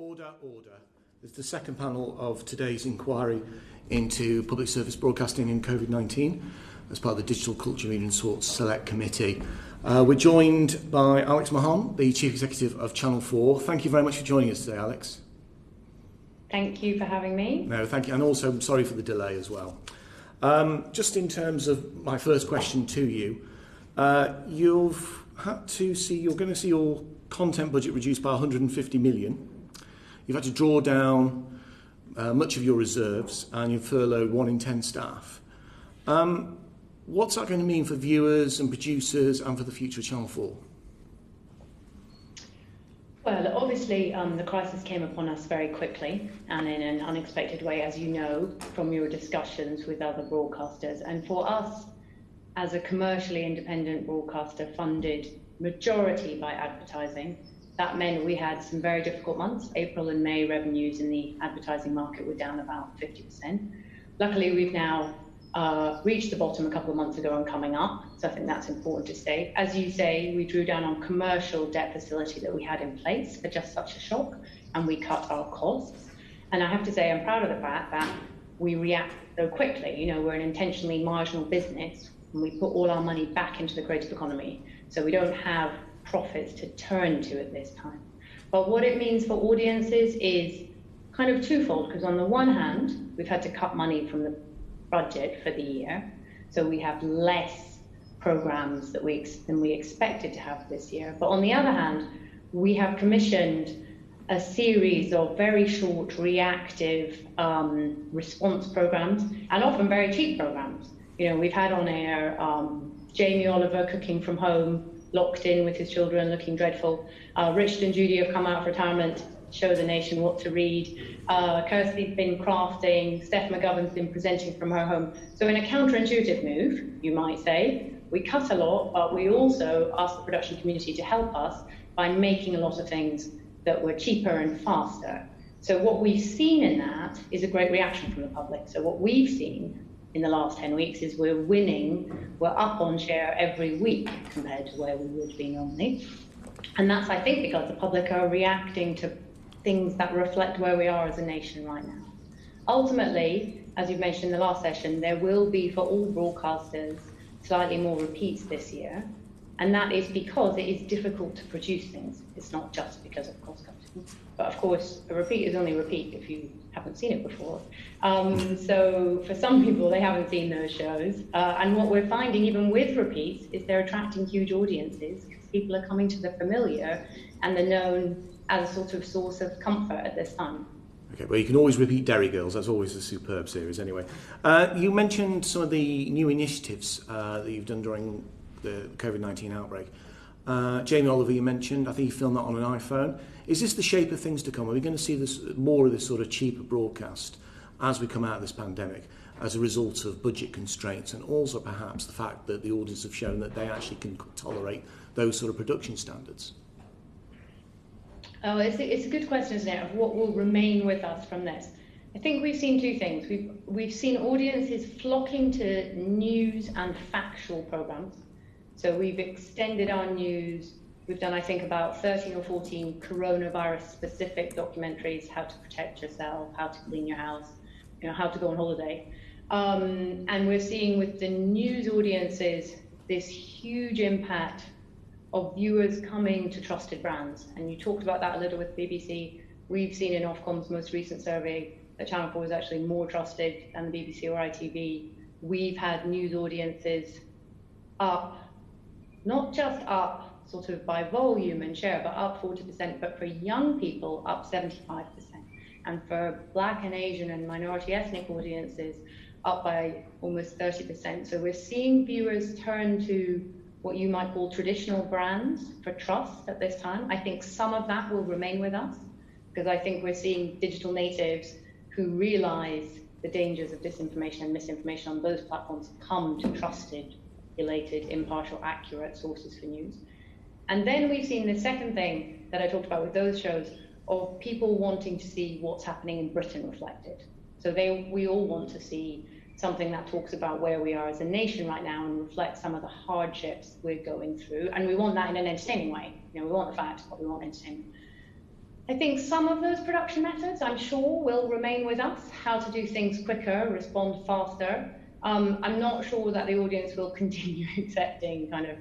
Order, order. It's the second panel of today's inquiry into public service broadcasting in COVID-19 as part of the Digital Culture, Media and Sports Select Committee. We're joined by Alex Mahon, the Chief Executive of Channel 4. Thank you very much for joining us today, Alex. Thank you for having me. No, thank you. And also, I'm sorry for the delay as well. Just in terms of my first question to you, you're going to see your content budget reduced by 150 million. You've had to draw down much of your reserves and you've furloughed 1 in 10 staff. What's that going to mean for viewers and producers and for the future of Channel 4? Well, obviously the crisis came upon us very quickly and in an unexpected way, as you know, from your discussions with other broadcasters. And for us, as a commercially independent broadcaster funded majority by advertising, that meant we had some very difficult months. April and May revenues in the advertising market were down about 50%. Luckily, we've now reached the bottom a couple of months ago and coming up. So I think that's important to state. As you say, we drew down on commercial debt facility that we had in place for just such a shock, and we cut our costs. And I have to say, I'm proud of the fact that we react so quickly. You know, we're an intentionally marginal business, and we put all our money back into the creative economy. So we don't have profits to turn to at this time. But what it means for audiences is kind of twofold, because on the one hand, we've had to cut money from the budget for the year. So we have less programs than we expected to have this year. But on the other hand, we have commissioned a series of very short reactive response programs and often very cheap programs. You know, we've had on air Jamie Oliver cooking from home, locked in with his children, looking dreadful. Richard and Judy have come out of retirement, show the nation what to read. Kirsty's been crafting, Steph McGovern's been presenting from her home. So in a counterintuitive move, you might say, we cut a lot, but we also asked the production community to help us by making a lot of things that were cheaper and faster. So what we've seen in that is a great reaction from the public. So what we've seen in the last 10 weeks is we're winning, we're up on share every week compared to where we would be normally. And that's, I think, because the public are reacting to things that reflect where we are as a nation right now. Ultimately, as you've mentioned in the last session, there will be, for all broadcasters, slightly more repeats this year. And that is because it is difficult to produce things. It's not just because of cost cutting. But of course, a repeat is only a repeat if you haven't seen it before. So for some people, they haven't seen those shows. And what we're finding, even with repeats, is they're attracting huge audiences because people are coming to the familiar and the known as a sort of source of comfort at this time. Okay, well, you can always repeat Derry Girls. That's always a superb series anyway. You mentioned some of the new initiatives that you've done during the COVID-19 outbreak. Jamie Oliver, you mentioned, I think you filmed that on an iPhone. Is this the shape of things to come? Are we going to see this more of this sort of cheaper broadcast as we come out of this pandemic as a result of budget constraints and also perhaps the fact that the audience have shown that they actually can tolerate those sort of production standards? Oh, it's a good question, isn't it, of what will remain with us from this. I think we've seen two things. We've seen audiences flocking to news and factual programs. So we've extended our news. We've done, I think, about 13 or 14 coronavirus-specific documentaries: how to protect yourself, how to clean your house, you know, how to go on holiday. And we're seeing with the news audiences this huge impact of viewers coming to trusted brands. And you talked about that a little with BBC. We've seen in Ofcom's most recent survey that Channel 4 is actually more trusted than the BBC or ITV. We've had news audiences up, not just up sort of by volume and share, but up 40%, but for young people, up 75%. And for Black and Asian and minority ethnic audiences, up by almost 30%. So we're seeing viewers turn to what you might call traditional brands for trust at this time. I think some of that will remain with us, because I think we're seeing digital natives who realize the dangers of disinformation and misinformation on those platforms come to trusted, related, impartial, accurate sources for news. And then we've seen the second thing that I talked about with those shows of people wanting to see what's happening in Britain reflected. So we all want to see something that talks about where we are as a nation right now and reflects some of the hardships we're going through. And we want that in an entertaining way. You know, we want the facts, but we want entertainment. I think some of those production methods, I'm sure, will remain with us. How to do things quicker, respond faster. I'm not sure that the audience will continue accepting kind of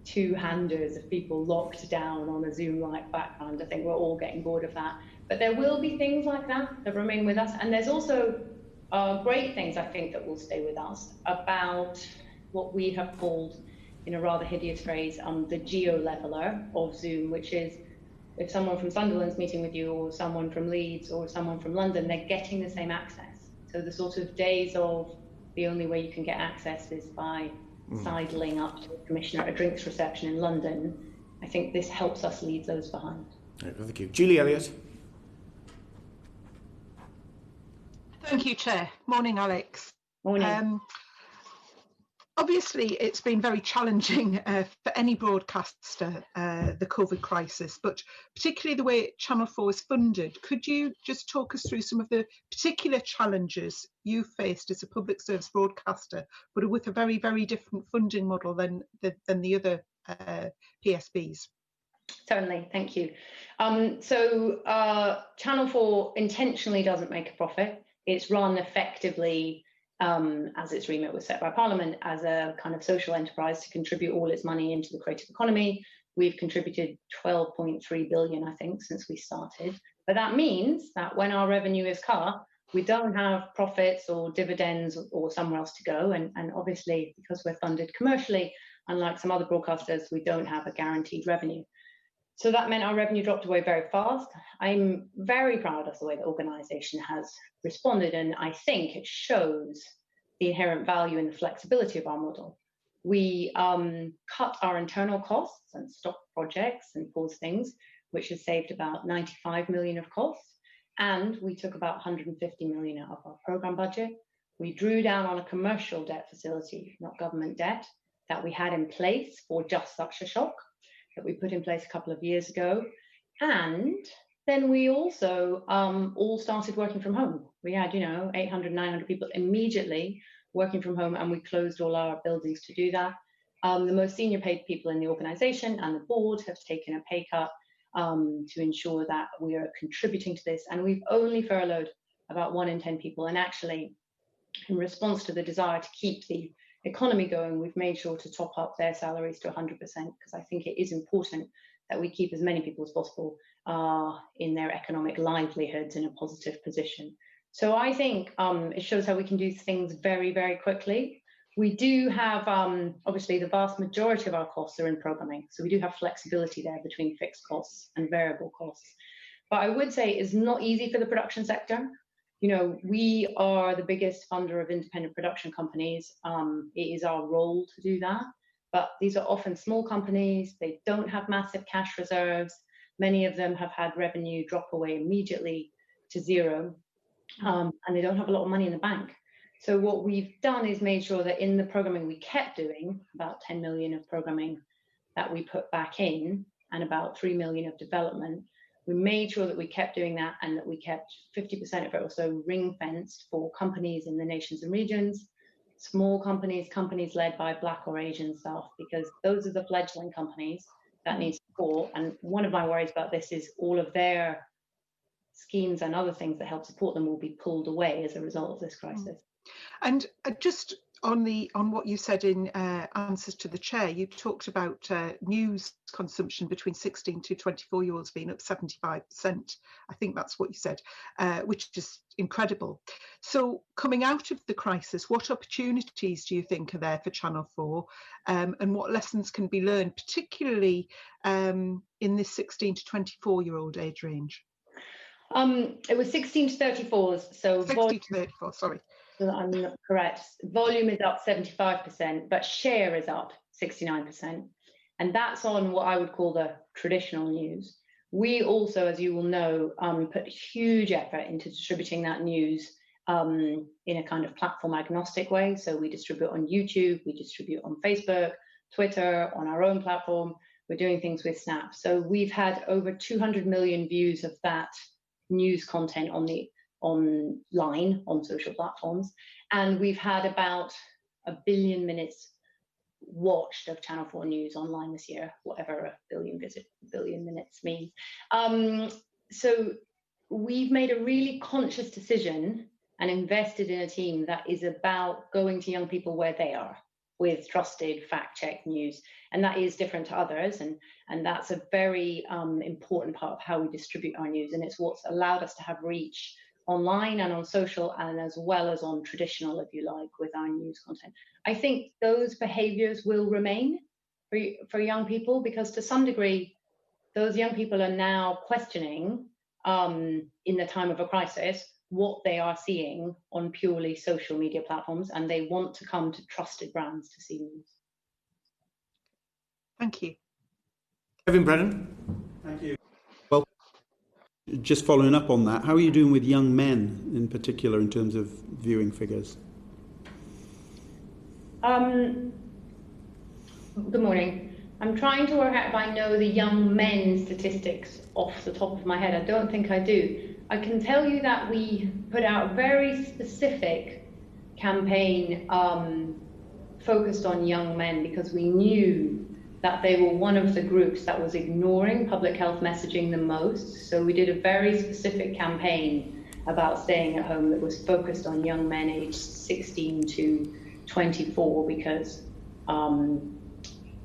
two-handers of people locked down on a Zoom-like background. I think we're all getting bored of that. But there will be things like that remain with us. And there's also great things, I think, that will stay with us about what we have called, in a rather hideous phrase, the geo-leveler of Zoom, which is if someone from Sunderland's meeting with you, or someone from Leeds, or someone from London, they're getting the same access. So the sort of days of the only way you can get access is by sidling up to a commissioner at a drinks reception in London, I think this helps us leave those behind. Right, thank you. Julie Elliott. Thank you, Chair. Morning, Alex. Morning. Obviously, it's been very challenging for any broadcaster, the COVID crisis, but particularly the way Channel 4 is funded. Could you just talk us through some of the particular challenges you faced as a public service broadcaster, but with a very, very different funding model than the other PSBs? Certainly, thank you. Channel 4 intentionally doesn't make a profit. It's run effectively as its remit was set by Parliament, as a kind of social enterprise to contribute all its money into the creative economy. We've contributed 12.3 billion, I think, since we started. But that means that when our revenue is cut, we don't have profits or dividends or somewhere else to go. And obviously, because we're funded commercially, unlike some other broadcasters, we don't have a guaranteed revenue. So that meant our revenue dropped away very fast. I'm very proud of the way the organisation has responded, and I think it shows the inherent value and the flexibility of our model. We cut our internal costs and stopped projects and paused things, which has saved about 95 million of costs. And we took about 150 million out of our programme budget. We drew down on a commercial debt facility, not government debt, that we had in place for just such a shock, that we put in place a couple of years ago. And then we also all started working from home. We had, 800, 900 people immediately working from home, and we closed all our buildings to do that. The most senior paid people in the organisation and the board have taken a pay cut to ensure that we are contributing to this. And we've only furloughed about 1 in 10 people. And actually, in response to the desire to keep the economy going, we've made sure to top up their salaries to 100%, because I think it is important that we keep as many people as possible in their economic livelihoods in a positive position. So I think it shows how we can do things very, very quickly. We do have, obviously, the vast majority of our costs are in programming. So we do have flexibility there between fixed costs and variable costs. But I would say it's not easy for the production sector. We are the biggest funder of independent production companies. It is our role to do that. But these are often small companies. They don't have massive cash reserves. Many of them have had revenue drop away immediately to zero. And they don't have a lot of money in the bank. So what we've done is made sure that in the programming we kept doing, about 10 million of programming that we put back in, and about 3 million of development, we made sure that we kept doing that, and that we kept 50% of it also ring-fenced for companies in the nations and regions, small companies, companies led by Black or Asian staff, because those are the fledgling companies that need support. And one of my worries about this is all of their schemes and other things that help support them will be pulled away as a result of this crisis. And just on what you said in answers to the chair, you talked about news consumption between 16 to 24-year-olds being up 75%. I think that's what you said, which is incredible. So coming out of the crisis, what opportunities do you think are there for Channel 4, and what lessons can be learned, particularly in this 16 to 24-year-old age range? It was 16 to 34s. So 16 to 34, sorry. I'm not correct. Volume is up 75%, but share is up 69%. And that's on what I would call the traditional news. We also, as you will know, put huge effort into distributing that news in a kind of platform agnostic way. So we distribute on YouTube, we distribute on Facebook, Twitter, on our own platform. We're doing things with Snap. So we've had over 200 million views of that news content online on social platforms, and we've had about 1 billion minutes watched of Channel 4 News online this year, whatever a billion minutes means. So we've made a really conscious decision and invested in a team that is about going to young people where they are with trusted fact-check news. And that is different to others. And that's a very important part of how we distribute our news. And it's what's allowed us to have reach online and on social, and as well as on traditional, if you like, with our news content. I think those behaviors will remain for young people, because to some degree, those young people are now questioning in the time of a crisis what they are seeing on purely social media platforms, and they want to come to trusted brands to see news. Thank you. Kevin Brennan. Thank you. Well, just following up on that, how are you doing with young men in particular in terms of viewing figures? Good morning. I'm trying to work out if I know the young men statistics off the top of my head. I don't think I do. I can tell you that we put out a very specific campaign focused on young men, because we knew that they were one of the groups that was ignoring public health messaging the most. So we did a very specific campaign about staying at home that was focused on young men aged 16 to 24, because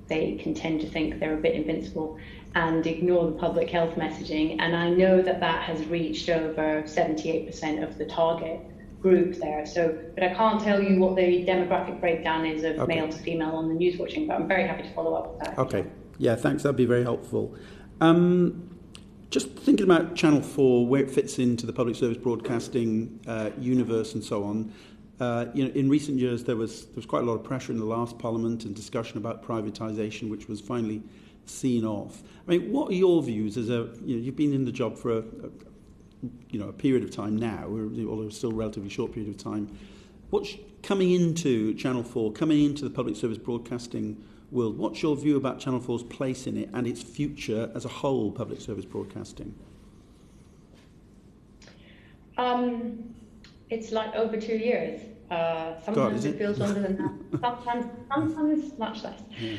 they can tend to think they're a bit invincible and ignore the public health messaging. And I know that that has reached over 78% of the target group there. So, but I can't tell you what the demographic breakdown is of male to female on the news watching, but I'm very happy to follow up with that. Okay, yeah, thanks, that'd be very helpful. Just thinking about Channel 4, where it fits into the public service broadcasting universe and so on. In recent years, there was quite a lot of pressure in the last Parliament and discussion about privatisation, which was finally seen off. I mean, what are your views as you've been in the job for a period of time now, although still a relatively short period of time. What's coming into Channel 4, coming into the public service broadcasting world? What's your view about Channel 4's place in it and its future as a whole, public service broadcasting? It's like over 2 years. Sometimes it feels longer than that. Sometimes much less. Yeah.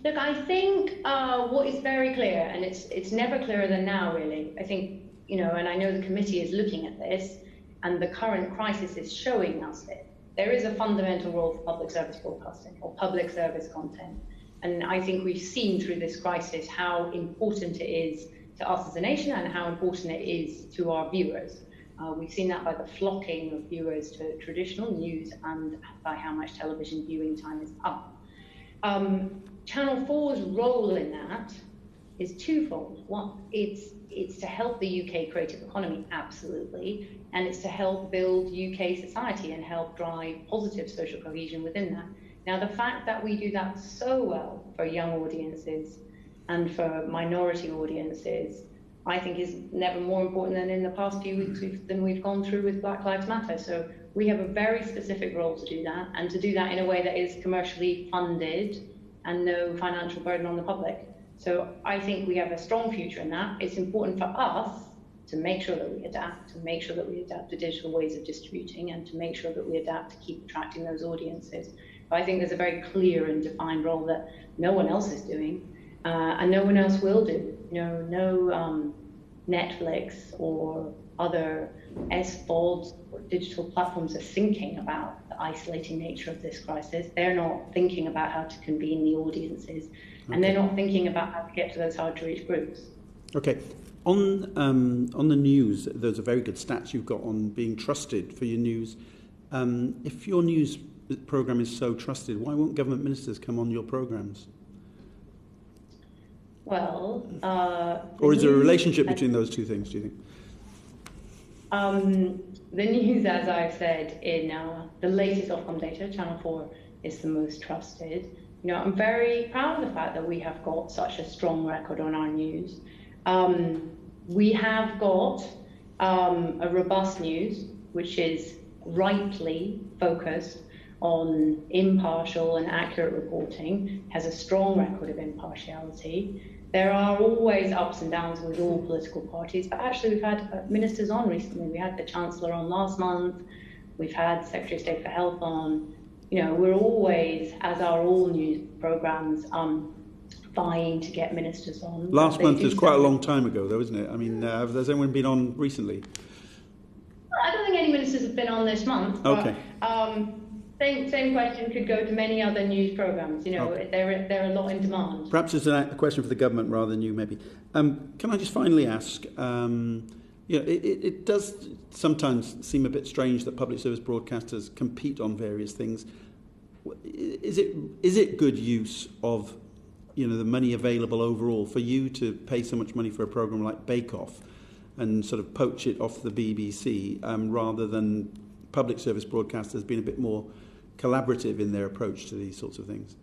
Look, I think what is very clear, and it's never clearer than now, really. I think, and I know the committee is looking at this, and the current crisis is showing us that there is a fundamental role for public service broadcasting or public service content. And I think we've seen through this crisis how important it is to us as a nation and how important it is to our viewers. We've seen that by the flocking of viewers to traditional news and by how much television viewing time is up. Channel 4's role in that is twofold. One, it's to help the UK creative economy, absolutely, and it's to help build UK society and help drive positive social cohesion within that. Now, the fact that we do that so well for young audiences and for minority audiences, I think is never more important than in the past few weeks than we've gone through with Black Lives Matter. So we have a very specific role to do that, and to do that in a way that is commercially funded and no financial burden on the public. So I think we have a strong future in that. It's important for us to make sure that we adapt, to digital ways of distributing, and to make sure that we adapt to keep attracting those audiences. But I think there's a very clear and defined role that no one else is doing, and no one else will do. No Netflix or other SVODs or digital platforms are thinking about the isolating nature of this crisis. They're not thinking about how to convene the audiences, and they're not thinking about how to get to those hard-to-reach groups. Okay. On the news, there's a very good stats you've got on being trusted for your news. If your news programme is so trusted, why won't government ministers come on your programmes? Well, or is there a relationship between those two things, do you think? The news, as I've said, in the latest Ofcom data, Channel 4 is the most trusted. I'm very proud of the fact that we have got such a strong record on our news. We have got a robust news, which is rightly focused on impartial and accurate reporting, has a strong record of impartiality. There are always ups and downs with all political parties, but actually we've had ministers on recently. We had the Chancellor on last month. We've had Secretary of State for Health on. We're always, as are all news programmes, vying to get ministers on. Last month was quite a long time ago, though, isn't it? I mean, has anyone been on recently? I don't think any ministers have been on this month. Okay. But, same question could go to many other news programmes. You know, okay. They're a lot in demand. Perhaps it's a question for the government rather than you, maybe. Can I just finally ask? It does sometimes seem a bit strange that public service broadcasters compete on various things. Is it good use of the money available overall for you to pay so much money for a programme like Bake Off and sort of poach it off the BBC rather than public service broadcasters being a bit more collaborative in their approach to these sorts of things?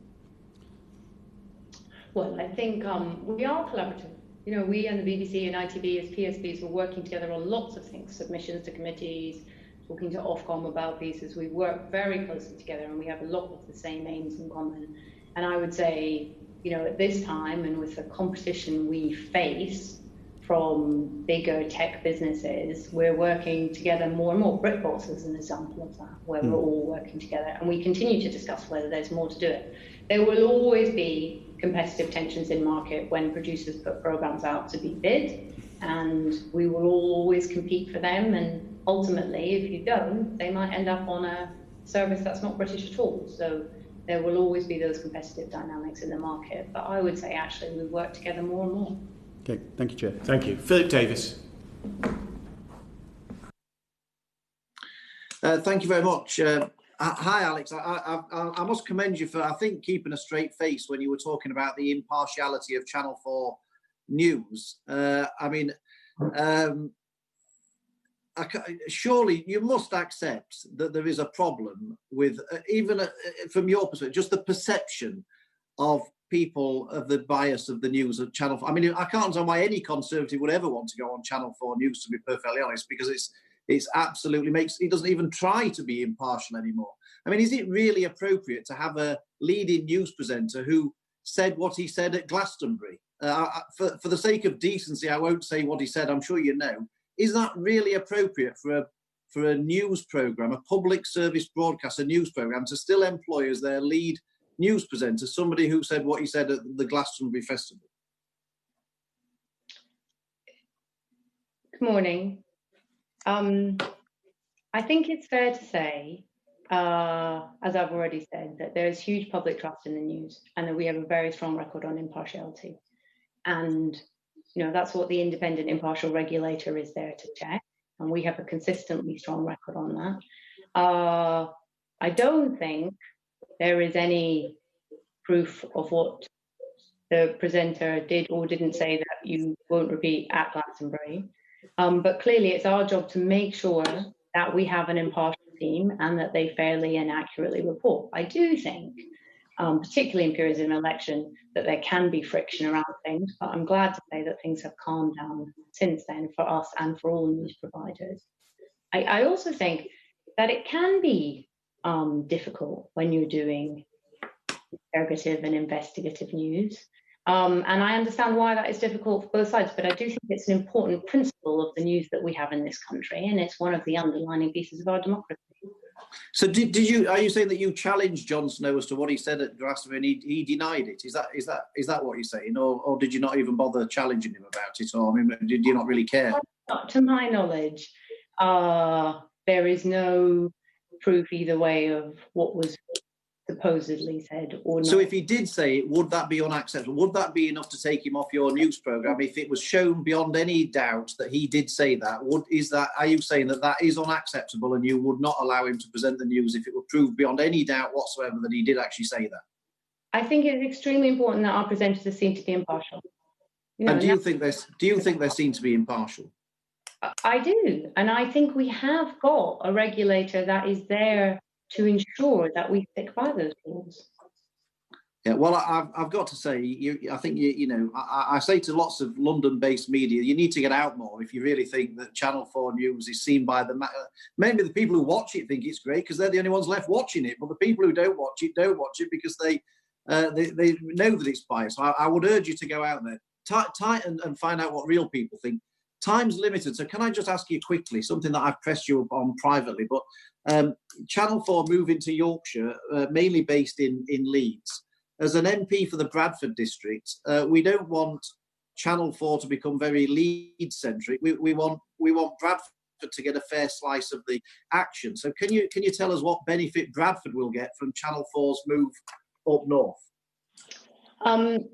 Well, I think we are collaborative. You know, we and the BBC and ITV as PSBs were working together on lots of things, submissions to committees, talking to Ofcom about pieces. We work very closely together and we have a lot of the same aims in common. And I would say, at this time and with the competition we face from bigger tech businesses, we're working together more and more. BritBox is an example of that, where we're all working together and we continue to discuss whether there's more to do it. There will always be competitive tensions in market when producers put programs out to be bid, and we will always compete for them, and ultimately if you don't, they might end up on a service that's not British at all. So there will always be those competitive dynamics in the market, but I would say actually we work together more and more. Okay, thank you, Chair. Thank you. Philip Davis. Thank you very much. Hi, Alex. I must commend you for, I think, keeping a straight face when you were talking about the impartiality of Channel 4 News. Surely you must accept that there is a problem with, even from your perspective, just the perception of people of the bias of the news at Channel 4. I mean, I can't understand why any Conservative would ever want to go on Channel 4 News, to be perfectly honest, because it's absolutely it doesn't even try to be impartial anymore. I mean, is it really appropriate to have a leading news presenter who said what he said at Glastonbury? For the sake of decency, I won't say what he said, I'm sure you know. Is that really appropriate for a news programme, a public service broadcaster news programme, to still employ as their lead news presenter somebody who said what he said at the Glastonbury Festival? Good morning. I think it's fair to say, as I've already said, that there is huge public trust in the news and that we have a very strong record on impartiality. And, that's what the independent impartial regulator is there to check. And we have a consistently strong record on that. I don't think there is any proof of what the presenter did or didn't say that you won't repeat at Glastonbury. But clearly it's our job to make sure that we have an impartial team and that they fairly and accurately report. I do think, particularly in periods of an election, that there can be friction around things, but I'm glad to say that things have calmed down since then for us and for all news providers. I also think that it can be difficult when you're doing interrogative and investigative news. And I understand why that is difficult for both sides, but I do think it's an important principle of the news that we have in this country, and it's one of the underlining pieces of our democracy. So are you saying that you challenged Jon Snow as to what he said at Glastonbury and he denied it? Is that what you're saying? Or did you not even bother challenging him about it? Or, I mean, did you not really care? To my knowledge, there is no proof either way of what was supposedly said or not. So if he did say it, would that be unacceptable? Would that be enough to take him off your news programme if it was shown beyond any doubt that he did say that? Are you saying that is unacceptable and you would not allow him to present the news if it were proved beyond any doubt whatsoever that he did actually say that? I think it's extremely important that our presenters are seen to be impartial. And do you think they're seen to be impartial? I do, and I think we have got a regulator that is there to ensure that we stick by those rules. Yeah, well, I've got to say, I think I say to lots of London-based media, you need to get out more if you really think that Channel 4 News is seen by maybe the people who watch it think it's great because they're the only ones left watching it, but the people who don't watch it because they know that it's biased. So I would urge you to go out there, and find out what real people think. Time's limited, so can I just ask you quickly something that I've pressed you on privately? But Channel 4 moving to Yorkshire, mainly based in Leeds. as an MP for the Bradford district, we don't want Channel 4 to become very Leeds-centric. We want Bradford to get a fair slice of the action. So can you tell us what benefit Bradford will get from Channel 4's move up north?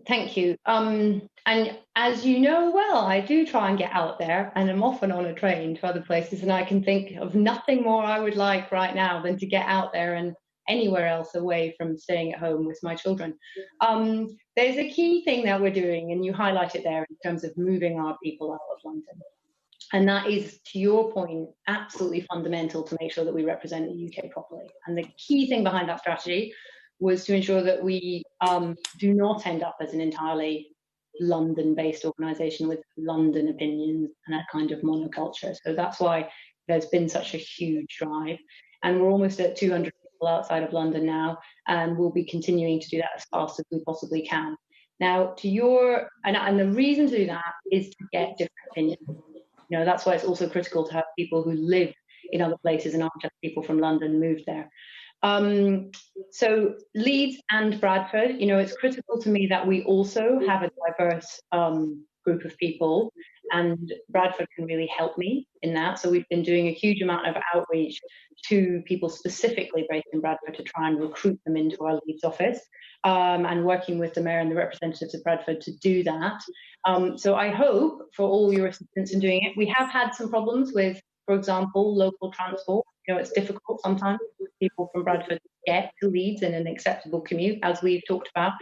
Thank you. And as you know well, I do try and get out there, and I'm often on a train to other places, and I can think of nothing more I would like right now than to get out there and anywhere else away from staying at home with my children. There's a key thing that we're doing, and you highlight it there in terms of moving our people out of London. And that is, to your point, absolutely fundamental to make sure that we represent the UK properly. And the key thing behind that strategy was to ensure that we do not end up as an entirely London-based organisation with London opinions and a kind of monoculture. So that's why there's been such a huge drive. And we're almost at 200 people outside of London now, and we'll be continuing to do that as fast as we possibly can. Now, and the reason to do that is to get different opinions. You know, that's why it's also critical to have people who live in other places and aren't just people from London moved there. So Leeds and Bradford, you know, it's critical to me that we also have a diverse group of people, and Bradford can really help me in that. So we've been doing a huge amount of outreach to people specifically based in Bradford to try and recruit them into our Leeds office, and working with the Mayor and the representatives of Bradford to do that. So I hope for all your assistance in doing it. We have had some problems with, for example, local transport. You know, it's difficult sometimes for people from Bradford to get to Leeds in an acceptable commute, as we've talked about.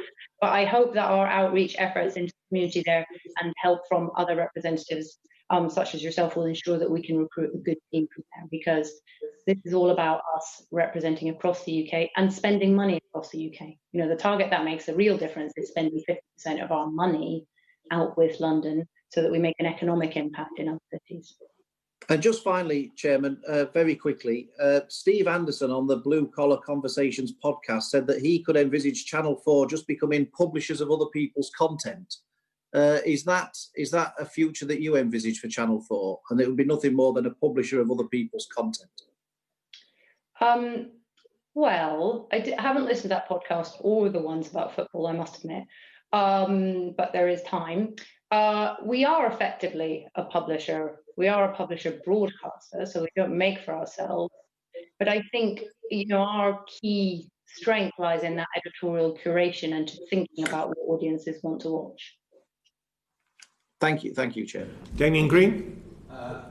But I hope that our outreach efforts into the community there and help from other representatives, such as yourself, will ensure that we can recruit a good team from there, because this is all about us representing across the UK and spending money across the UK. You know, the target that makes a real difference is spending 50% of our money out with London so that we make an economic impact in other cities. And just finally, Chairman, very quickly, Steve Anderson on the Blue Collar Conversations podcast said that he could envisage Channel 4 just becoming publishers of other people's content. Is that a future that you envisage for Channel 4? And it would be nothing more than a publisher of other people's content? Well, I haven't listened to that podcast or the ones about football, I must admit, but there is time. We are effectively a publisher. We are a publisher broadcaster, so we don't make for ourselves. But I think, you know, our key strength lies in that editorial curation and to thinking about what audiences want to watch. Thank you, Chair. Damien Green.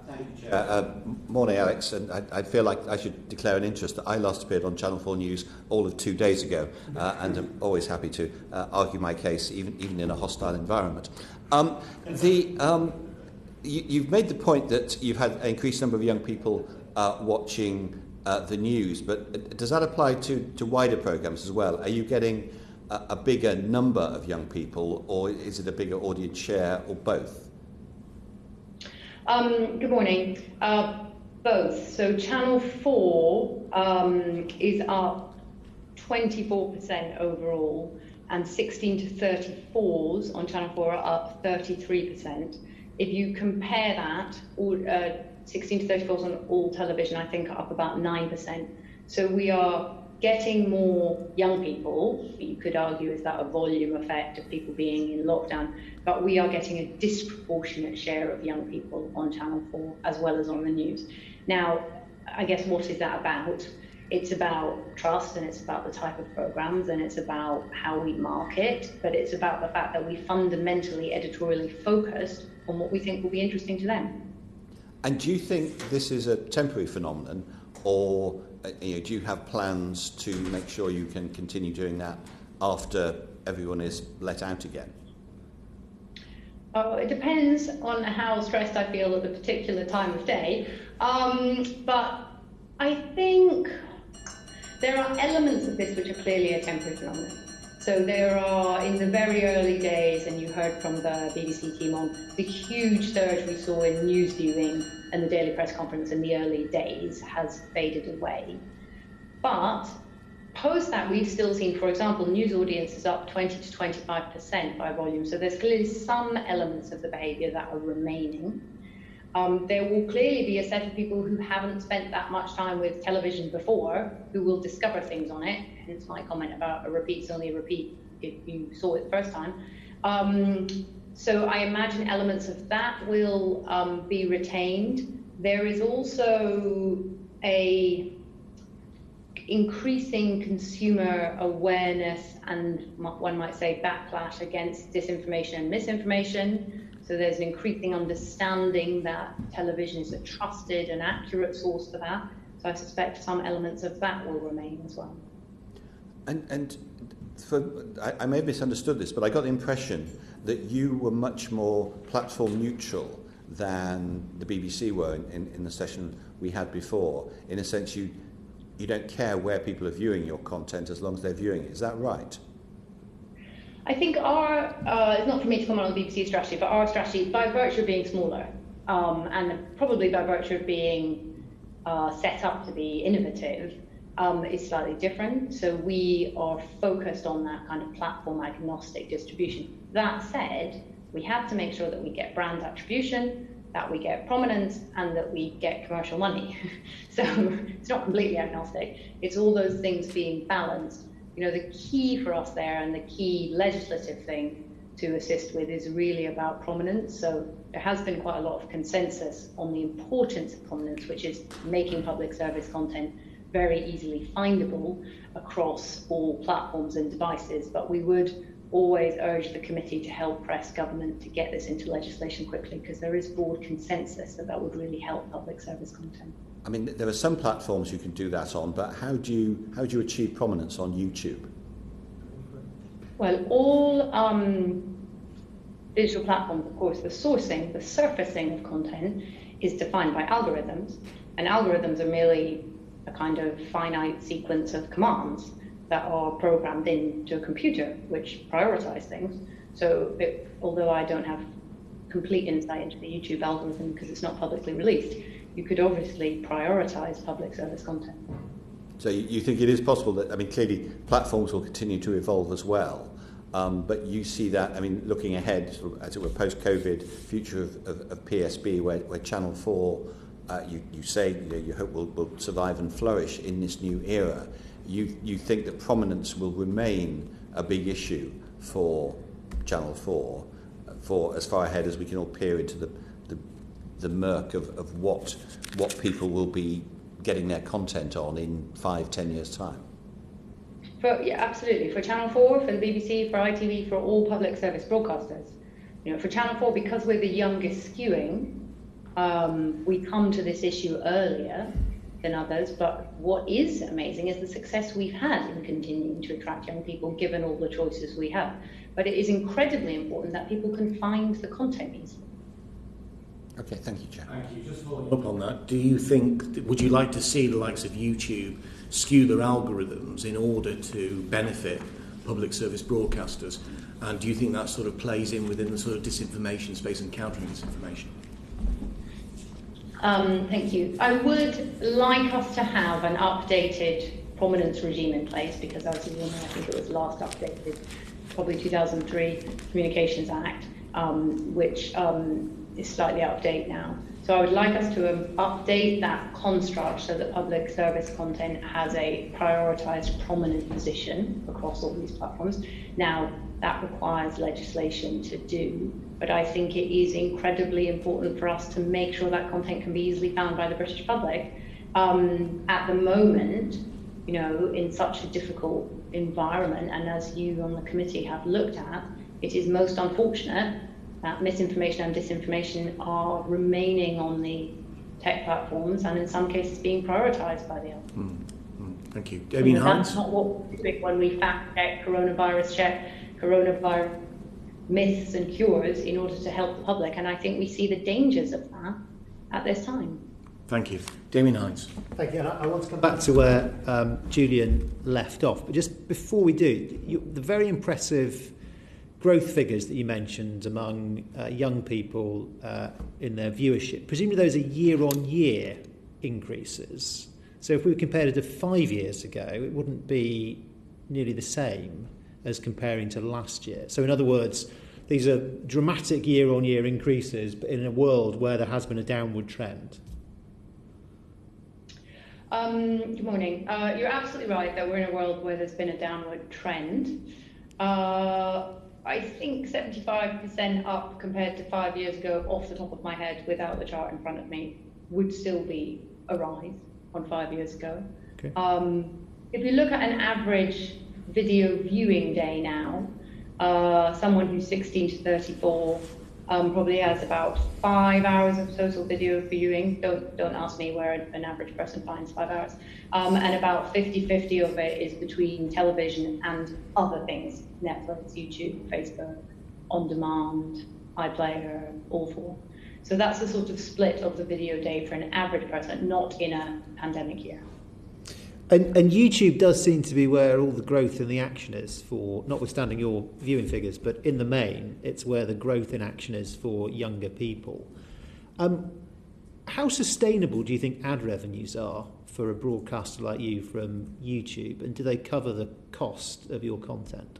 Thank you, Chair. Morning, Alex. And I feel like I should declare an interest that I last appeared on Channel 4 News all of 2 days ago, and I'm always happy to argue my case, even in a hostile environment. You've made the point that you've had an increased number of young people watching the news, but does that apply to wider programmes as well? Are you getting a bigger number of young people, or is it a bigger audience share, or both? Good morning. Both. So Channel 4 is up 24% overall, and 16 to 34s on Channel 4 are up 33%. If you compare that, 16 to 34s on all television, I think, are up about 9%. So we are getting more young people. You could argue, is that a volume effect of people being in lockdown? But we are getting a disproportionate share of young people on Channel 4 as well as on the news. Now, I guess what is that about? It's about trust, and it's about the type of programs, and it's about how we market, but it's about the fact that we fundamentally editorially focused on what we think will be interesting to them. And do you think this is a temporary phenomenon, or do you have plans to make sure you can continue doing that after everyone is let out again? Oh, it depends on how stressed I feel at the particular time of day. But I think there are elements of this which are clearly a temporary phenomenon. So there are, in the very early days, and you heard from the BBC team on the huge surge we saw in news viewing, and the daily press conference in the early days has faded away. But post that, we've still seen, for example, news audiences up 20 to 25% by volume. So there's clearly some elements of the behaviour that are remaining. There will clearly be a set of people who haven't spent that much time with television before, who will discover things on it, hence my comment about a repeat's only a repeat if you saw it the first time. So I imagine elements of that will be retained. There is also a increasing consumer awareness and one might say backlash against disinformation and misinformation. So there's an increasing understanding that television is a trusted and accurate source for that. So I suspect some elements of that will remain as well. And I may have misunderstood this, but I got the impression that you were much more platform neutral than the BBC were in the session we had before. In a sense, you don't care where people are viewing your content as long as they're viewing it. Is that right? I think our, it's not for me to comment on the BBC strategy, but our strategy, by virtue of being smaller, and probably by virtue of being set up to be innovative, is slightly different. So we are focused on that kind of platform agnostic distribution. That said, we have to make sure that we get brand attribution, that we get prominence, and that we get commercial money. So it's not completely agnostic. It's all those things being balanced. You know, the key for us there and the key legislative thing to assist with is really about prominence. So there has been quite a lot of consensus on the importance of prominence, which is making public service content very easily findable across all platforms and devices. But we would always urge the committee to help press government to get this into legislation quickly, because there is broad consensus that would really help public service content. I mean, there are some platforms you can do that on, but how do you achieve prominence on YouTube? Well, all digital platforms, of course, the sourcing, the surfacing of content is defined by algorithms, and algorithms are merely a kind of finite sequence of commands that are programmed into a computer, which prioritize things. So although I don't have complete insight into the YouTube algorithm because it's not publicly released, you could obviously prioritize public service content. So you think it is possible that, I mean, clearly platforms will continue to evolve as well, but you see that, I mean, looking ahead, sort of, as it were, post-COVID, future of PSB, where Channel 4, you say, you know, you hope will survive and flourish in this new era. You think that prominence will remain a big issue for Channel 4 for as far ahead as we can all peer into the murk of what people will be getting their content on in 5-10 years' time? Yeah, absolutely. For Channel 4, for the BBC, for ITV, for all public service broadcasters. You know, for Channel 4, because we're the youngest skewing, we come to this issue earlier than others, but what is amazing is the success we've had in continuing to attract young people, given all the choices we have. But it is incredibly important that people can find the content easily. Okay, thank you, Chair. Thank you. Just following up on that, do you think, would you like to see the likes of YouTube skew their algorithms in order to benefit public service broadcasters? And do you think that sort of plays in within the sort of disinformation space and countering disinformation? Thank you. I would like us to have an updated prominence regime in place, because as you know, I think it was last updated, probably 2003 Communications Act, which is slightly out of date now. So I would like us to update that construct so that public service content has a prioritised, prominent position across all these platforms. Now, that requires legislation to do, but I think it is incredibly important for us to make sure that content can be easily found by the British public. At the moment, you know, in such a difficult environment, and as you on the committee have looked at, it is most unfortunate that misinformation and disinformation are remaining on the tech platforms and in some cases being prioritised by the others. Thank you. Damien Hines? That's not what we think when we fact check, coronavirus myths and cures in order to help the public, and I think we see the dangers of that at this time. Thank you. Damien Hines. Thank you. And I want to come back to where Julian left off, but just before we do, the very impressive growth figures that you mentioned among young people in their viewership, presumably those are year-on-year increases. So if we compared it to 5 years ago, it wouldn't be nearly the same as comparing to last year. So in other words, these are dramatic year-on-year increases, but in a world where there has been a downward trend. Good morning. You're absolutely right that we're in a world where there's been a downward trend. I think 75% up compared to 5 years ago, off the top of my head, without the chart in front of me, would still be a rise on 5 years ago. Okay. If you look at an average video viewing day now, someone who's 16 to 34 probably has about 5 hours of total video viewing. Don't ask me where an average person finds 5 hours. And about 50-50 of it is between television and other things: Netflix, YouTube, Facebook, on demand, iPlayer, all four. So that's the sort of split of the video day for an average person, not in a pandemic year. And YouTube does seem to be where all the growth in the action is for, notwithstanding your viewing figures, but in the main, it's where the growth in action is for younger people. How sustainable do you think ad revenues are for a broadcaster like you from YouTube, and do they cover the cost of your content?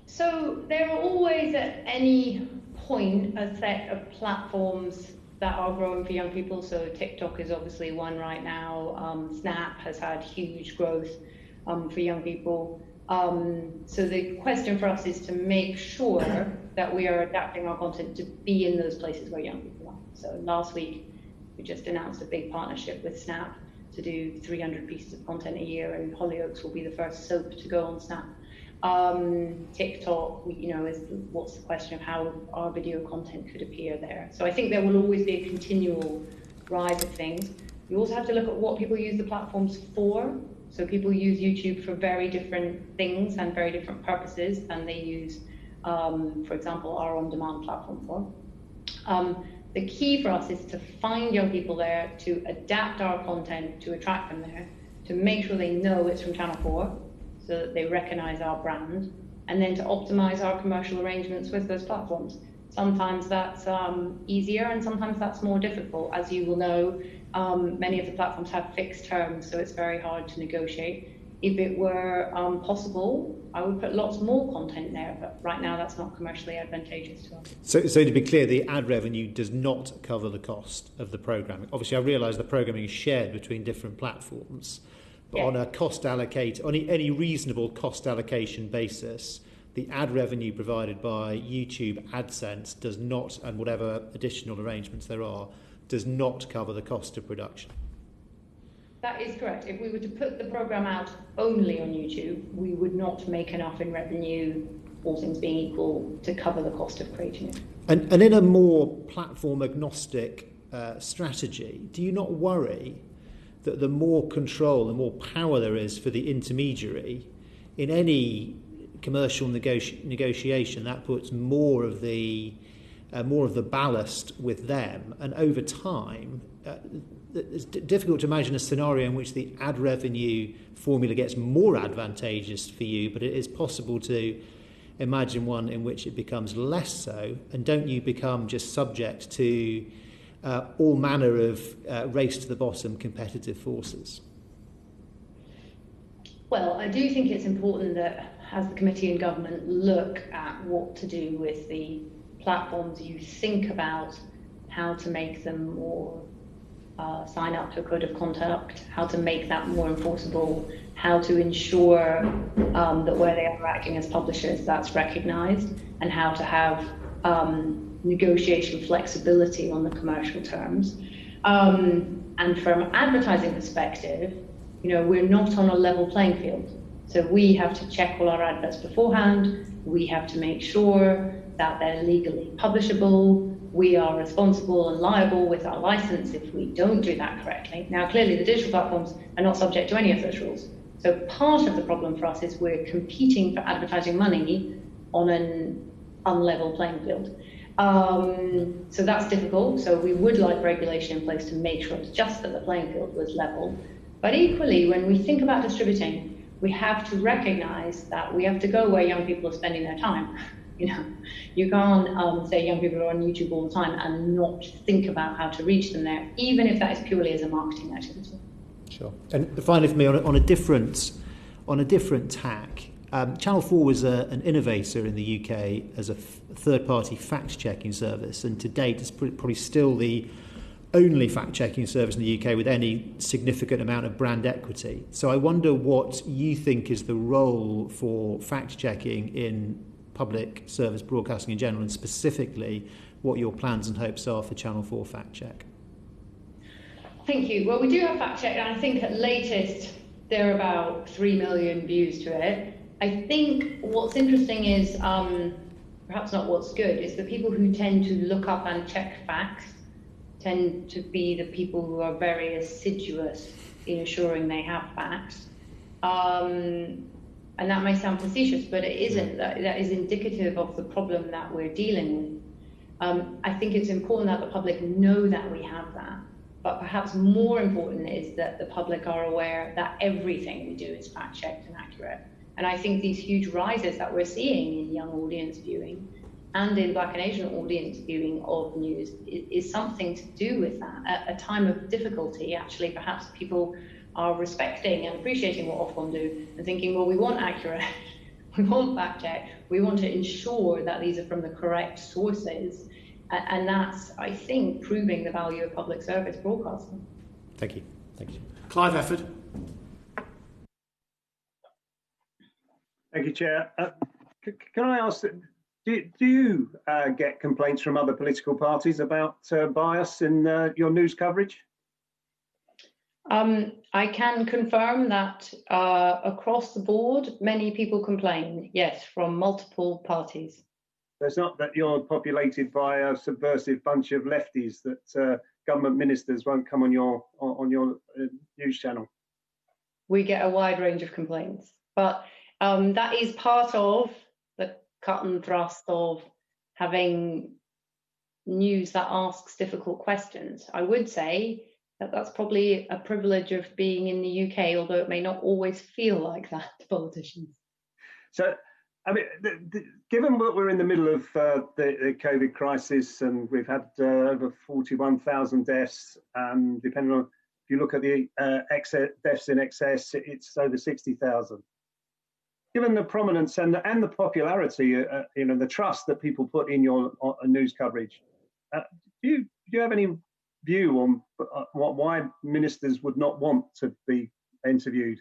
So there are always at any point a set of platforms that are growing for young people. So TikTok is obviously one right now. Snap has had huge growth for young people. So the question for us is to make sure that we are adapting our content to be in those places where young people are. So last week, we just announced a big partnership with Snap to do 300 pieces of content a year, and Hollyoaks will be the first soap to go on Snap. TikTok, is what's the question of how our video content could appear there. So I think there will always be a continual rise of things. You also have to look at what people use the platforms for. So people use YouTube for very different things and very different purposes than they use, for example, our on-demand platform for. The key for us is to find young people there, to adapt our content to attract them there, to make sure they know it's from Channel 4, so that they recognize our brand, and then to optimize our commercial arrangements with those platforms. Sometimes that's easier, and sometimes that's more difficult. As you will know, many of the platforms have fixed terms, so it's very hard to negotiate. If it were possible, I would put lots more content there, but right now that's not commercially advantageous to us. So to be clear, the ad revenue does not cover the cost of the programming. Obviously, I realise the programming is shared between different platforms, but yeah. On a cost allocate, on any reasonable cost allocation basis, the ad revenue provided by YouTube AdSense does not, and whatever additional arrangements there are, does not cover the cost of production. That is correct. If we were to put the programme out only on YouTube, we would not make enough in revenue, all things being equal, to cover the cost of creating it. And in a more platform agnostic strategy, do you not worry that the more control, the more power there is for the intermediary in any commercial negotiation, that puts more of the ballast with them, and over time, it's difficult to imagine a scenario in which the ad revenue formula gets more advantageous for you, but it is possible to imagine one in which it becomes less so, and don't you become just subject to all manner of race to the bottom competitive forces? Well, I do think it's important that, as the committee and government look at what to do with the platforms, you think about how to make them more sign up to a code of conduct, how to make that more enforceable, how to ensure that where they are acting as publishers, that's recognised, and how to have negotiation flexibility on the commercial terms. And from an advertising perspective, we're not on a level playing field. So we have to check all our adverts beforehand. We have to make sure that they're legally publishable. We are responsible and liable with our license if we don't do that correctly. Now, clearly, the digital platforms are not subject to any of those rules. So part of the problem for us is we're competing for advertising money on an unlevel playing field. So that's difficult. So we would like regulation in place to make sure it's just that the playing field was level. But equally, when we think about distributing, we have to recognize that we have to go where young people are spending their time. You can't say young people are on YouTube all the time and not think about how to reach them there, even if that is purely as a marketing activity. Sure. And finally, for me, on a different tack, Channel 4 was an innovator in the UK as a third-party fact-checking service, and to date, it's probably still the only fact-checking service in the UK with any significant amount of brand equity. So I wonder what you think is the role for fact-checking in public service broadcasting in general, and specifically what your plans and hopes are for Channel 4 Fact Check. Thank you. Well, we do have Fact Check, and I think at latest there are about 3 million views to it. I think what's interesting is, perhaps not what's good, is the people who tend to look up and check facts tend to be the people who are very assiduous in ensuring they have facts. And that may sound facetious, but it isn't. That is indicative of the problem that we're dealing with. I think it's important that the public know that we have that, but perhaps more important is that the public are aware that everything we do is fact-checked and accurate. And I think these huge rises that we're seeing in young audience viewing and in Black and Asian audience viewing of news is something to do with that. At a time of difficulty, actually, perhaps people are respecting and appreciating what Ofcom do and thinking, well, we want accurate, we want fact check, we want to ensure that these are from the correct sources. And that's, I think, proving the value of public service broadcasting. Thank you. Thank you. Clive Efford. Thank you, Chair. Can I ask, do you get complaints from other political parties about bias in your news coverage? I can confirm that across the board, many people complain, yes, from multiple parties. It's not that you're populated by a subversive bunch of lefties that government ministers won't come on your news channel. We get a wide range of complaints, but that is part of the cut and thrust of having news that asks difficult questions. I would say that that's probably a privilege of being in the UK, although it may not always feel like that to politicians. So, I mean, given that we're in the middle of the COVID crisis and we've had over 41,000 deaths, depending on, if you look at the deaths in excess, it's over 60,000. Given the prominence and the popularity, the trust that people put in your news coverage, do you have any view on why ministers would not want to be interviewed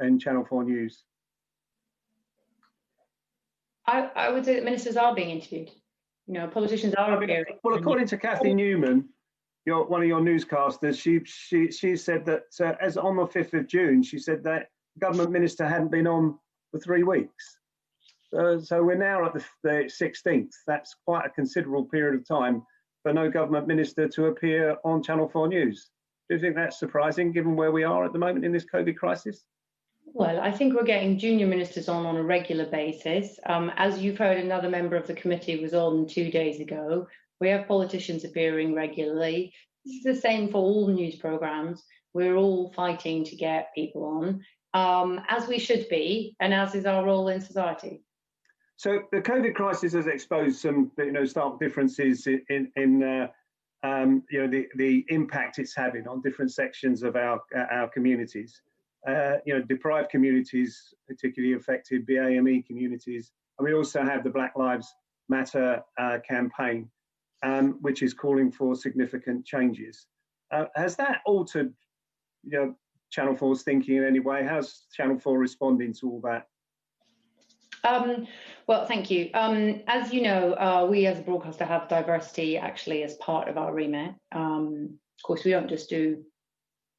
in Channel 4 News? I would say that ministers are being interviewed. Politicians are appearing. Well, according to Kathy Newman, one of your newscasters, she said that as on the 5th of June, she said that government minister hadn't been on for 3 weeks. So we're now at the 16th. That's quite a considerable period of time for no government minister to appear on Channel 4 News. Do you think that's surprising, given where we are at the moment in this COVID crisis? Well, I think we're getting junior ministers on a regular basis. As you've heard, another member of the committee was on 2 days ago. We have politicians appearing regularly. It's the same for all news programmes. We're all fighting to get people on, as we should be, and as is our role in society. So the COVID crisis has exposed some, stark differences in the impact it's having on different sections of our communities. Deprived communities, particularly affected, BAME communities, and we also have the Black Lives Matter campaign, which is calling for significant changes. Has that altered, Channel 4's thinking in any way? How's Channel 4 responding to all that? Well, thank you. As you know, we as a broadcaster have diversity actually as part of our remit. Of course, we don't just do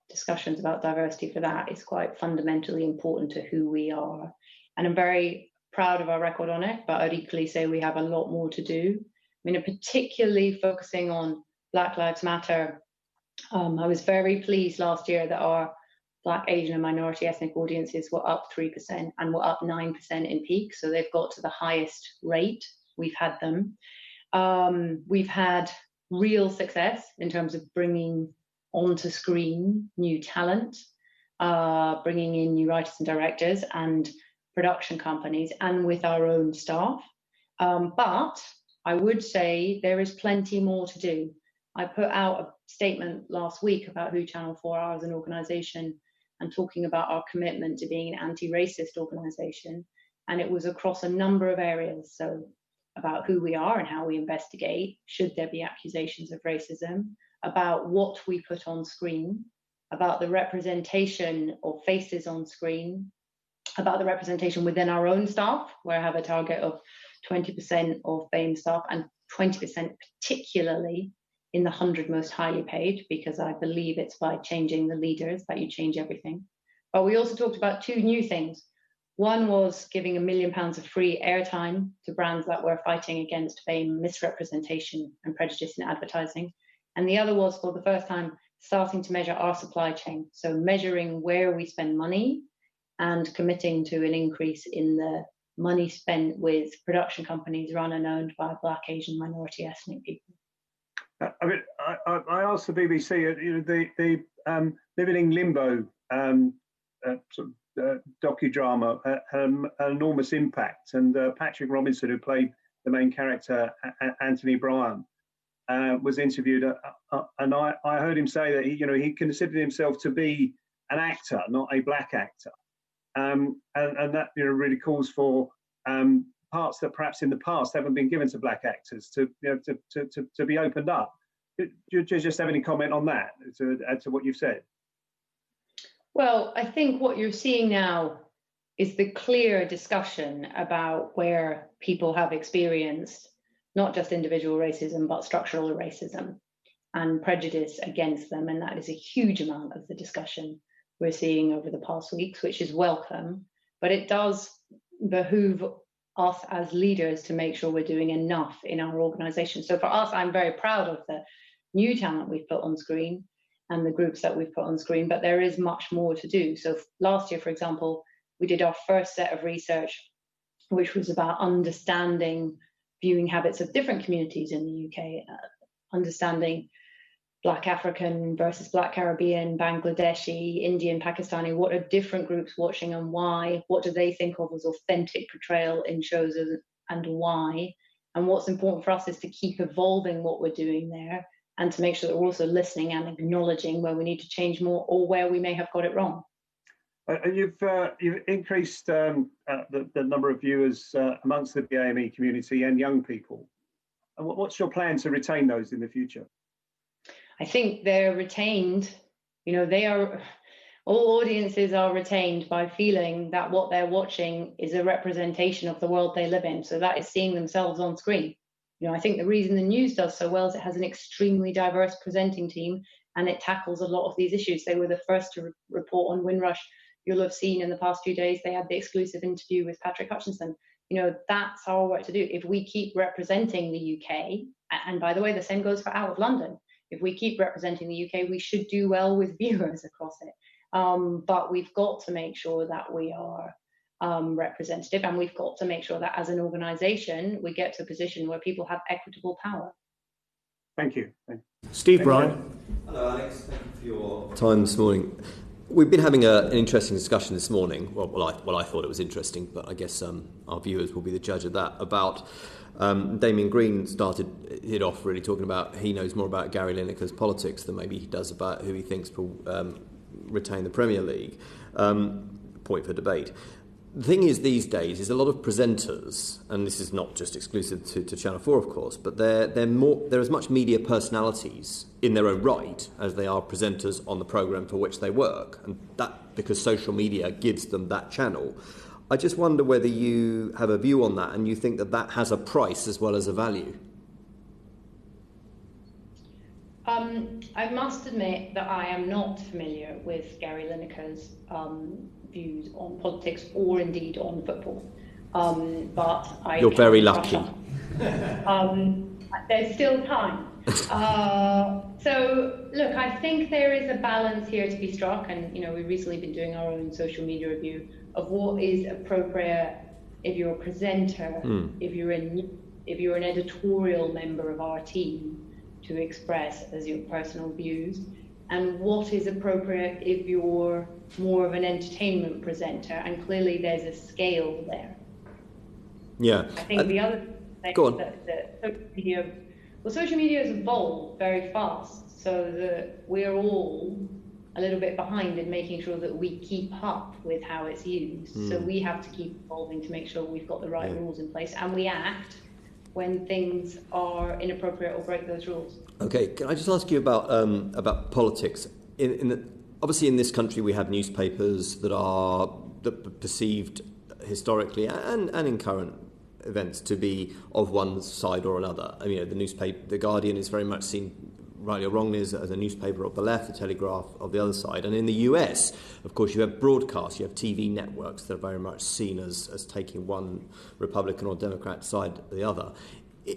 discussions about diversity for that. It's quite fundamentally important to who we are. And I'm very proud of our record on it, but I'd equally say we have a lot more to do. Particularly focusing on Black Lives Matter. I was very pleased last year that our Black, Asian and minority ethnic audiences were up 3% and were up 9% in peak. So they've got to the highest rate we've had them. We've had real success in terms of bringing onto screen new talent, bringing in new writers and directors and production companies, and with our own staff. But I would say there is plenty more to do. I put out a statement last week about who Channel 4 are as an organisation and talking about our commitment to being an anti-racist organisation. And it was across a number of areas. So about who we are and how we investigate, should there be accusations of racism, about what we put on screen, about the representation of faces on screen, about the representation within our own staff, where I have a target of 20% of BAME staff and 20% particularly in the 100 most highly paid, because I believe it's by changing the leaders that you change everything. But we also talked about two new things. One was giving £1 million of free airtime to brands that were fighting against BAME misrepresentation and prejudice in advertising. And the other was, for the first time, starting to measure our supply chain. So measuring where we spend money and committing to an increase in the money spent with production companies run and owned by Black, Asian, minority ethnic people. I mean, I asked the BBC, the Living in Limbo docudrama had an enormous impact, and Patrick Robinson, who played the main character, Anthony Bryan, was interviewed, and I heard him say that he considered himself to be an actor, not a black actor, and that really calls for parts that perhaps in the past haven't been given to black actors to be opened up. Do you just have any comment on that to add to what you've said? Well, I think what you're seeing now is the clear discussion about where people have experienced not just individual racism, but structural racism and prejudice against them. And that is a huge amount of the discussion we're seeing over the past weeks, which is welcome. But it does behoove us as leaders to make sure we're doing enough in our organisation. So for us, I'm very proud of the new talent we've put on screen and the groups that we've put on screen, but there is much more to do. So last year, for example, we did our first set of research, which was about understanding viewing habits of different communities in the UK, understanding Black African versus Black Caribbean, Bangladeshi, Indian, Pakistani. What are different groups watching and why? What do they think of as authentic portrayal in shows and why? And what's important for us is to keep evolving what we're doing there and to make sure that we're also listening and acknowledging where we need to change more or where we may have got it wrong. You've increased the number of viewers amongst the BAME community and young people. And what's your plan to retain those in the future? I think they're retained. All audiences are retained by feeling that what they're watching is a representation of the world they live in. So that is seeing themselves on screen. I think the reason the news does so well is it has an extremely diverse presenting team and it tackles a lot of these issues. They were the first to report on Windrush. You'll have seen in the past few days, they had the exclusive interview with Patrick Hutchinson. That's our work to do. If we keep representing the UK, and by the way, the same goes for Out of London. If we keep representing the UK, we should do well with viewers across it. But we've got to make sure that we are representative, and we've got to make sure that as an organisation, we get to a position where people have equitable power. Thank you. Steve Bryan. Hello, Alex. Thank you for your time this morning. We've been having an interesting discussion this morning. Well, I thought it was interesting, but I guess our viewers will be the judge of that. About Damien Green started it off really talking about he knows more about Gary Lineker's politics than maybe he does about who he thinks will retain the Premier League. Point for debate. The thing is, these days, is a lot of presenters, and this is not just exclusive to Channel 4, of course, but they're as much media personalities in their own right as they are presenters on the programme for which they work, and that because social media gives them that channel. I just wonder whether you have a view on that and you think that has a price as well as a value. I must admit that I am not familiar with Gary Lineker's views on politics or indeed on football. But you're very lucky. There's still time. So look, I think there is a balance here to be struck, and we've recently been doing our own social media review of what is appropriate if you're a presenter, if you're an editorial member of our team to express as your personal views, and what is appropriate if you're more of an entertainment presenter, and clearly there's a scale there. Yeah. I think the other thing that social media has evolved very fast, so that we're all a little bit behind in making sure that we keep up with how it's used. So we have to keep evolving to make sure we've got the right rules in place, and we act when things are inappropriate or break those rules. Okay, can I just ask you about politics? Obviously, in this country, we have newspapers that are perceived historically and in current events to be of one side or another. I mean, the newspaper, The Guardian, is very much seen, rightly or wrongly, as a newspaper of the left, the Telegraph of the other side. And in the US, of course, you have broadcasts, you have TV networks that are very much seen as taking one Republican or Democrat side or the other.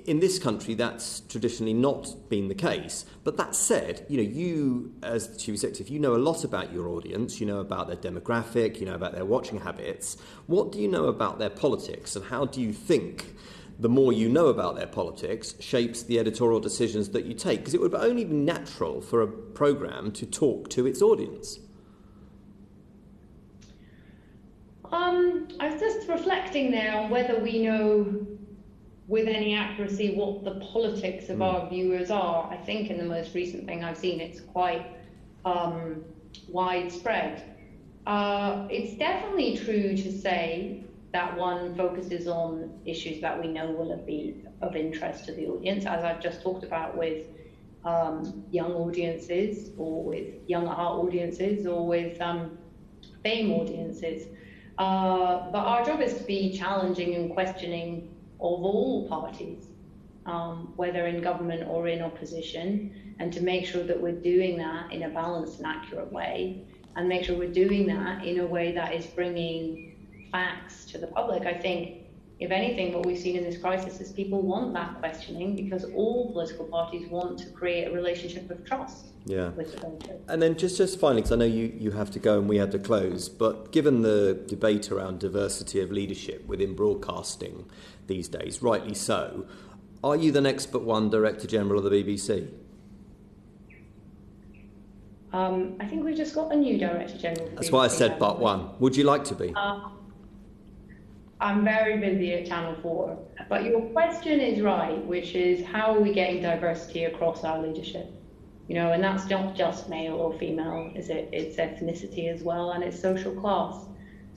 In this country, that's traditionally not been the case. But that said, you as the chief executive, you know a lot about your audience. You know about their demographic. You know about their watching habits. What do you know about their politics, and how do you think the more you know about their politics shapes the editorial decisions that you take? Because it would only be natural for a programme to talk to its audience. I was just reflecting there on whether we know with any accuracy what the politics of our viewers are. I think in the most recent thing I've seen, it's quite widespread. It's definitely true to say that one focuses on issues that we know will be of interest to the audience, as I've just talked about with young audiences, or with young art audiences, or with fame audiences. But our job is to be challenging and questioning of all parties, whether in government or in opposition, and to make sure that we're doing that in a balanced and accurate way, and make sure we're doing that in a way that is bringing facts to the public. I think, if anything, what we've seen in this crisis is people want that questioning, because all political parties want to create a relationship of trust with the country. And then just finally, because I know you have to go and we have to close, but given the debate around diversity of leadership within broadcasting these days, rightly so, are you the next but one Director General of the BBC? I think we've just got a new Director General. That's why I said but one. Would you like to be? I'm very busy at Channel 4, but your question is right, which is how are we getting diversity across our leadership? And that's not just male or female, is it? It's ethnicity as well, and it's social class.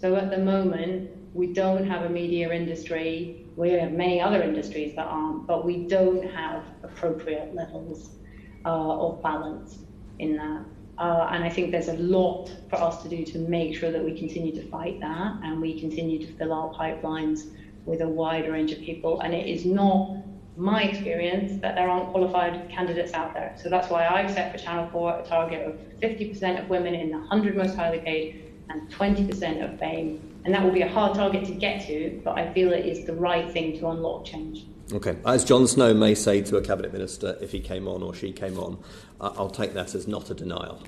So at the moment, we don't have a media industry. We have many other industries that aren't, but we don't have appropriate levels of balance in that. And I think there's a lot for us to do to make sure that we continue to fight that, and we continue to fill our pipelines with a wide range of people. And it is not my experience that there aren't qualified candidates out there. So that's why I've set for Channel 4 a target of 50% of women in the 100 most highly paid and 20% of fame. And that will be a hard target to get to, but I feel it is the right thing to unlock change. Okay. As Jon Snow may say to a Cabinet Minister if he came on or she came on, I'll take that as not a denial.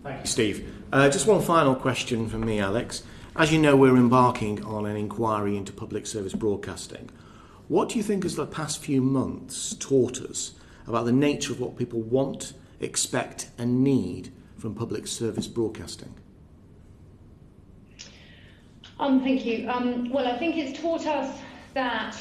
Thank you, Steve. Just one final question from me, Alex. As you know, we're embarking on an inquiry into public service broadcasting. What do you think has the past few months taught us about the nature of what people want, expect and need from public service broadcasting? Thank you. Well, I think it's taught us that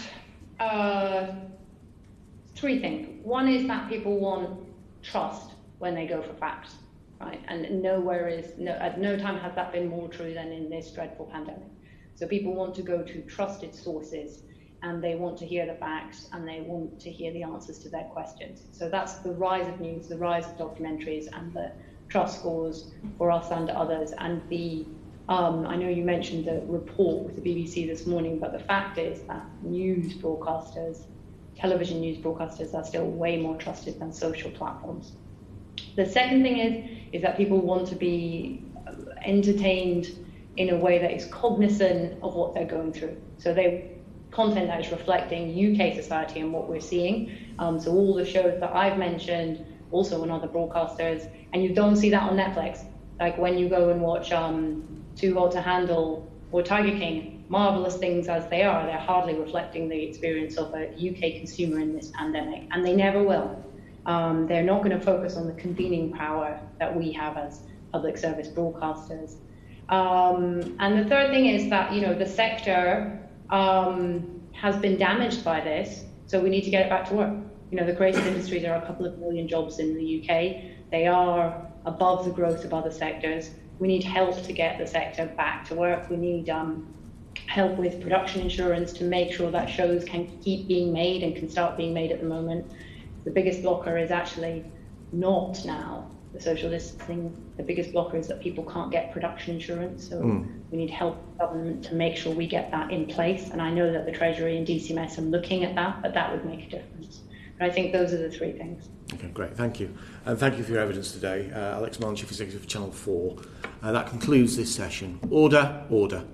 three things. One is that people want trust when they go for facts, right? And at no time has that been more true than in this dreadful pandemic. So people want to go to trusted sources, and they want to hear the facts, and they want to hear the answers to their questions. So that's the rise of news, the rise of documentaries, and the trust scores for us and others. And I know you mentioned the report with the BBC this morning, but the fact is that news broadcasters, television news broadcasters, are still way more trusted than social platforms. The second thing is that people want to be entertained in a way that is cognizant of what they're going through. So content that is reflecting UK society and what we're seeing. So all the shows that I've mentioned, also on other broadcasters, and you don't see that on Netflix. Like when you go and watch Too Hot to Handle or Tiger King, marvelous things as they are, they're hardly reflecting the experience of a UK consumer in this pandemic, and they never will. They're not going to focus on the convening power that we have as public service broadcasters. And the third thing is that, the sector has been damaged by this, so we need to get it back to work. The creative industries are a couple of million jobs in the UK. They are above the growth of other sectors. We need help to get the sector back to work. We need help with production insurance to make sure that shows can keep being made and can start being made at the moment. The biggest blocker is actually not now the social distancing. The biggest blocker is that people can't get production insurance. So we need help from the government to make sure we get that in place. And I know that the Treasury and DCMS are looking at that, but that would make a difference. But I think those are the three things. Okay, great. Thank you. And thank you for your evidence today. Alex Mahon, Chief Executive of Channel 4. That concludes this session. Order, order.